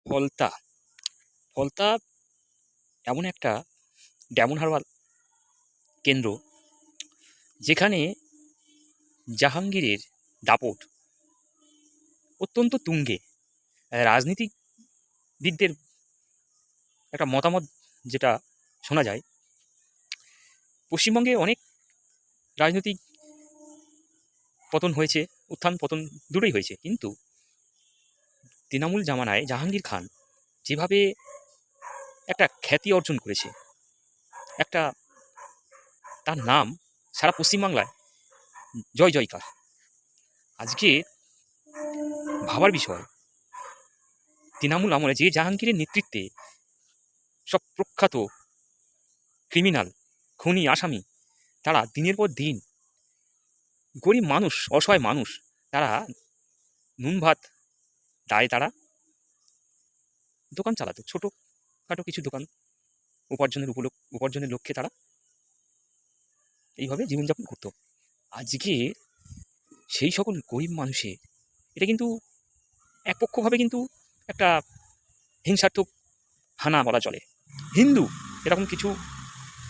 ফলতা ফলতা এমন একটা demon herbal কেন্দ্র যেখানে জাহাঙ্গীরের দাপট অত্যন্ত তুঙ্গে। রাজনীতিবিদদের একটা মতামত যেটা শোনা যায়, পশ্চিমবঙ্গে অনেক রাজনৈতিক পতন হয়েছে, উত্থান পতন দুটোই হয়েছে, কিন্তু তৃণমূল জামানায় জাহাঙ্গীর খান যেভাবে একটা খ্যাতি অর্জন করেছে, একটা তার নাম সারা পশ্চিমবাংলায় জয় জয়কার। আজকে ভাবার বিষয়, তৃণমূল আমলে যে জাহাঙ্গীরের নেতৃত্বে সব প্রখ্যাত ক্রিমিনাল, খুনি, আসামি, তারা দিনের পর দিন গরিব মানুষ, অসহায় মানুষ, তারা নুন ভাত দায়ে তারা দোকান চালাতো, ছোটোখাটো কিছু দোকান, উপার্জনের লক্ষ্যে তারা এইভাবে জীবনযাপন করতো। আজকে সেই সকল গরিব মানুষের এটা কিন্তু একপক্ষভাবে কিন্তু একটা হিংসাত্মক হানা বলা চলে। হিন্দু এরকম কিছু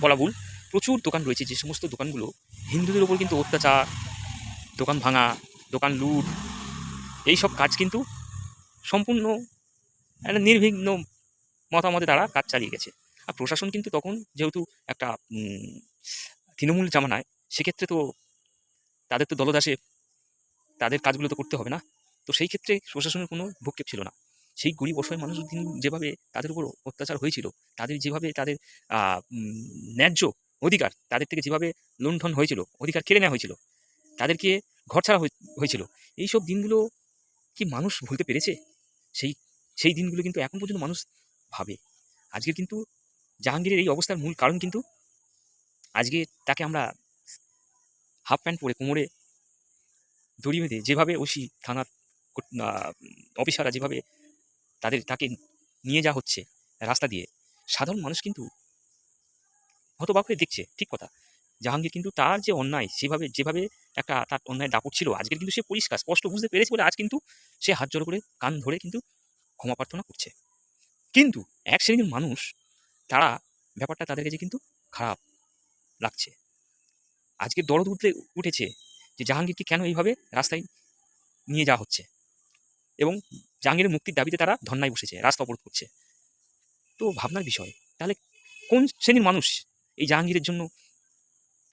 বলা ভুল, প্রচুর দোকান রয়েছে যে সমস্ত দোকানগুলো হিন্দুদের ওপর কিন্তু অত্যাচার, দোকান ভাঙা, দোকান লুট, এইসব কাজ কিন্তু সম্পূর্ণ একটা নির্বিঘ্ন মতামতে তারা কাজ চালিয়ে গেছে। আর প্রশাসন কিন্তু তখন যেহেতু একটা তৃণমূল জামানায়, সেক্ষেত্রে তো তাদের তো দলদাসে তাদের কাজগুলো তো করতে হবে না। তো সেই ক্ষেত্রে প্রশাসনের কোনো ভ্রুক্ষেপ ছিল না। সেই গরিব অসহায় মানুষ দিন যেভাবে তাদের উপর অত্যাচার হয়েছিল, তাদের যেভাবে তাদের ন্যায্য অধিকার তাদের থেকে যেভাবে লুণ্ঠন হয়েছিল, অধিকার কেড়ে নেওয়া হয়েছিল, তাদেরকে ঘরছাড়া হয়েছিল, এইসব দিনগুলো কি মানুষ ভুলতে পেরেছে? সেই সেই দিনগুলো কিন্তু এখন পর্যন্ত মানুষ ভাবে। আজকে কিন্তু জাহাঙ্গীরের এই অবস্থার মূল কারণ কিন্তু আজকে তাকে আমরা হাফ প্যান্ট পরে কোমরে দড়ি বেঁধে যেভাবে ওসি থানার অফিসাররা যেভাবে তাকে নিয়ে যাওয়া হচ্ছে রাস্তা দিয়ে, সাধারণ মানুষ কিন্তু হতবাক হয়ে দেখছে। ঠিক কথা, জাহাঙ্গীর কিন্তু তার যে অন্যায়, যেভাবে একটা তার অন্যায় দাপট ছিল, আজকের কিন্তু সে পরিষ্কার স্পষ্ট বুঝতে পেরেছে বলে আজ কিন্তু সে হাত জড়ো করে কান ধরে কিন্তু ক্ষমা প্রার্থনা করছে। কিন্তু এক শ্রেণীর মানুষ, তারা ব্যাপারটা তাদের কাছে কিন্তু খারাপ লাগছে। আজকে দরদ উঠেছে যে জাহাঙ্গীরকে কেন এইভাবে রাস্তায় নিয়ে যাওয়া হচ্ছে, এবং জাহাঙ্গীরের মুক্তির দাবিতে তারা ধর্নায় বসেছে, রাস্তা অবরোধ করছে। তো ভাবনার বিষয়, তাহলে কোন শ্রেণীর মানুষ এই জাহাঙ্গীরের জন্য